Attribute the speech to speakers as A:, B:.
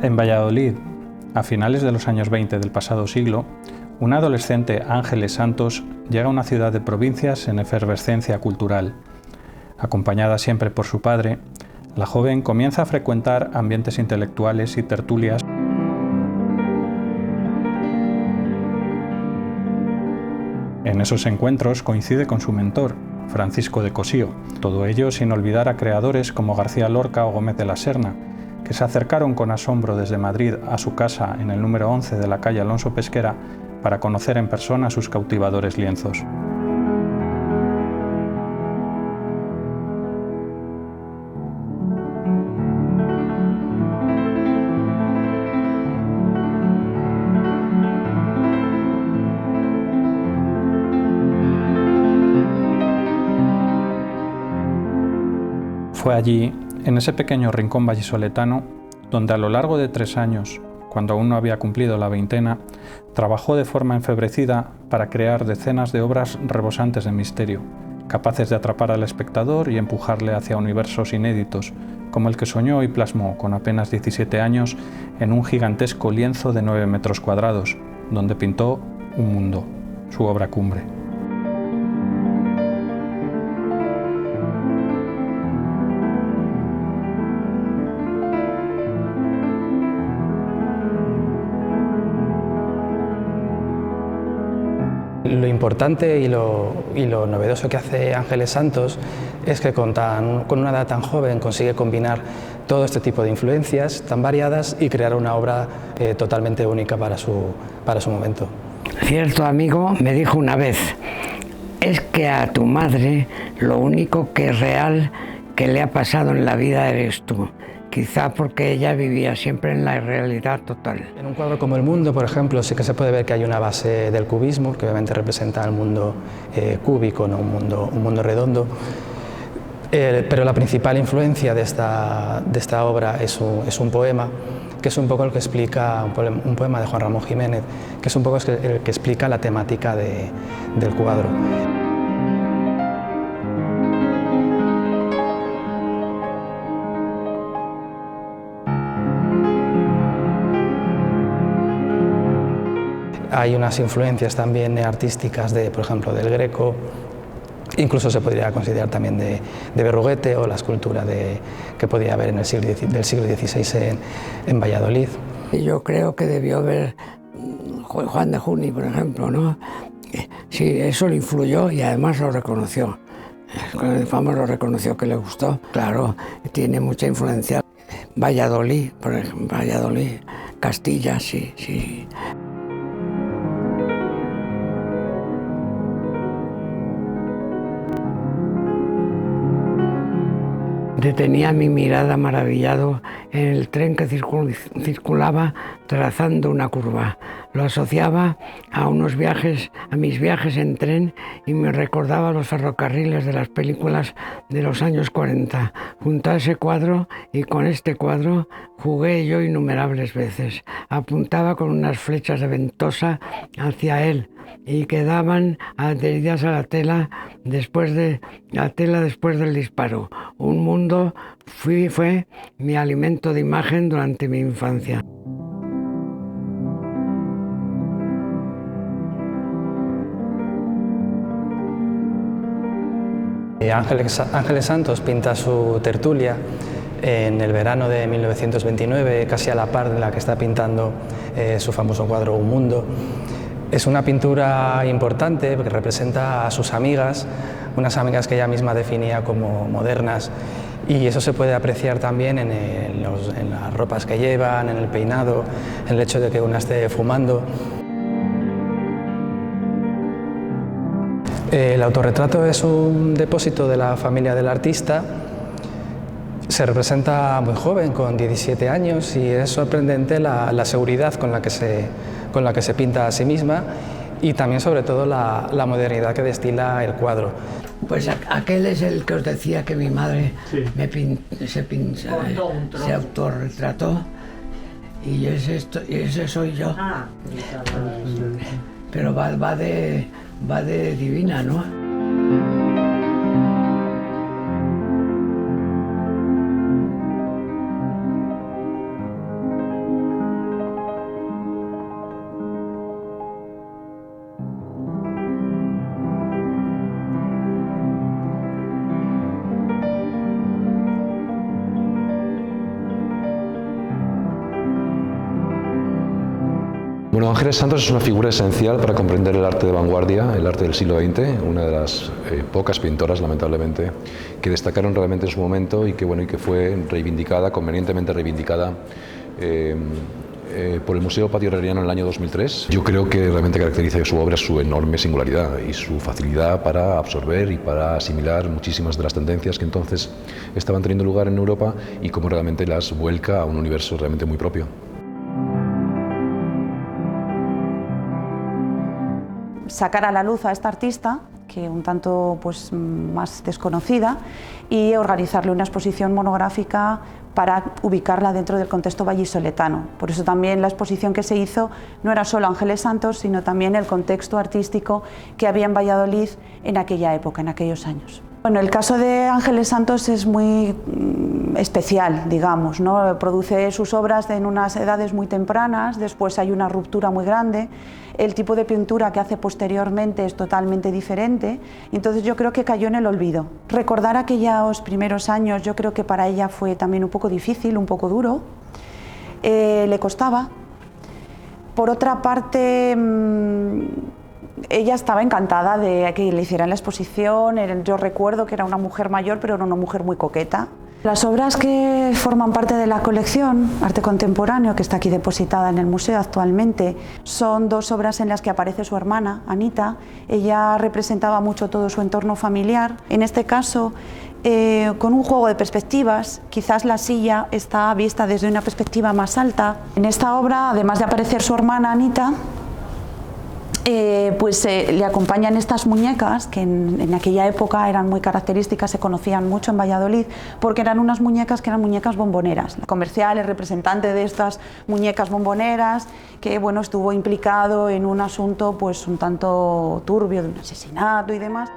A: En Valladolid, a finales de los años 20 del pasado siglo, una adolescente, Ángeles Santos, llega a una ciudad de provincias en efervescencia cultural. Acompañada siempre por su padre, la joven comienza a frecuentar ambientes intelectuales y tertulias. En esos encuentros coincide con su mentor, Francisco de Cossío, todo ello sin olvidar a creadores como García Lorca o Gómez de la Serna, que se acercaron con asombro desde Madrid a su casa en el número 11 de la calle Alonso Pesquera para conocer en persona sus cautivadores lienzos. Fue allí, en ese pequeño rincón vallisoletano, donde a lo largo de 3 años, cuando aún no había cumplido la veintena, trabajó de forma enfebrecida para crear decenas de obras rebosantes de misterio, capaces de atrapar al espectador y empujarle hacia universos inéditos, como el que soñó y plasmó con apenas 17 años en un gigantesco lienzo de 9 metros cuadrados, donde pintó un mundo, su obra cumbre.
B: Lo importante y lo novedoso que hace Ángeles Santos es que con una edad tan joven consigue combinar todo este tipo de influencias tan variadas y crear una obra totalmente única para su momento.
C: Cierto amigo me dijo una vez, es que a tu madre lo único que es real que le ha pasado en la vida eres tú. Quizá porque ella vivía siempre en la irrealidad total.
B: En un cuadro como El Mundo, por ejemplo, sí que se puede ver que hay una base del cubismo, que obviamente representa el mundo cúbico, ¿no? un mundo redondo. Pero la principal influencia de esta obra es un poema, que es un poco el que explica, un poema de Juan Ramón Jiménez, que es un poco el que explica la temática del cuadro. Hay unas influencias también artísticas, por ejemplo, del Greco, incluso se podría considerar también de Berruguete o la escultura que podía haber en el del siglo XVI en Valladolid.
C: Yo creo que debió haber Juan de Juni, por ejemplo, ¿no? Sí, eso le influyó y además lo reconoció. Cuando Fama lo reconoció que le gustó. Claro, tiene mucha influencia. Valladolid, por ejemplo, Valladolid, Castilla, sí, sí. Detenía mi mirada maravillado en el tren que circulaba trazando una curva. Lo asociaba a mis viajes en tren y me recordaba los ferrocarriles de las películas de los años 40. Junto a ese cuadro y con este cuadro jugué yo innumerables veces. Apuntaba con unas flechas de ventosa hacia él y quedaban adheridas a la tela después del disparo. Un mundo fue mi alimento de imagen durante mi infancia.
B: Ángeles Santos pinta su tertulia en el verano de 1929, casi a la par de la que está pintando su famoso cuadro Un Mundo. Es una pintura importante porque representa a sus amigas, unas amigas que ella misma definía como modernas, y eso se puede apreciar también en las ropas que llevan, en el peinado, en el hecho de que una esté fumando. El autorretrato es un depósito de la familia del artista. Se representa muy joven, con 17 años, y es sorprendente la seguridad con la que se pinta a sí misma y también, sobre todo, la modernidad que destila el cuadro.
C: Pues aquel es el que os decía que mi madre sí. se autorretrató y ese soy yo. Pero va de divina, ¿no?
D: Bueno, Ángeles Santos es una figura esencial para comprender el arte de vanguardia, el arte del siglo XX, una de las pocas pintoras, lamentablemente, que destacaron realmente en su momento y que fue reivindicada, convenientemente reivindicada por el Museo Patio Herreriano en el año 2003. Yo creo que realmente caracteriza su obra su enorme singularidad y su facilidad para absorber y para asimilar muchísimas de las tendencias que entonces estaban teniendo lugar en Europa y cómo realmente las vuelca a un universo realmente muy propio.
E: Sacar a la luz a esta artista, que un tanto pues, más desconocida, y organizarle una exposición monográfica para ubicarla dentro del contexto vallisoletano. Por eso también la exposición que se hizo no era solo Ángeles Santos, sino también el contexto artístico que había en Valladolid en aquella época, en aquellos años. Bueno, el caso de Ángeles Santos es muy especial, digamos, ¿no? Produce sus obras en unas edades muy tempranas, después hay una ruptura muy grande, el tipo de pintura que hace posteriormente es totalmente diferente, entonces yo creo que cayó en el olvido. Recordar aquellos primeros años yo creo que para ella fue también un poco difícil, un poco duro, le costaba. Por otra parte, ella estaba encantada de que le hicieran la exposición. Yo recuerdo que era una mujer mayor, pero era una mujer muy coqueta. Las obras que forman parte de la colección Arte Contemporáneo, que está aquí depositada en el museo actualmente, son dos obras en las que aparece su hermana, Anita. Ella representaba mucho todo su entorno familiar. En este caso, con un juego de perspectivas, quizás la silla está vista desde una perspectiva más alta. En esta obra, además de aparecer su hermana Anita, le acompañan estas muñecas que en aquella época eran muy características, se conocían mucho en Valladolid porque eran unas muñecas que eran muñecas bomboneras. El comercial, el representante de estas muñecas bomboneras, que bueno, estuvo implicado en un asunto pues un tanto turbio de un asesinato y demás.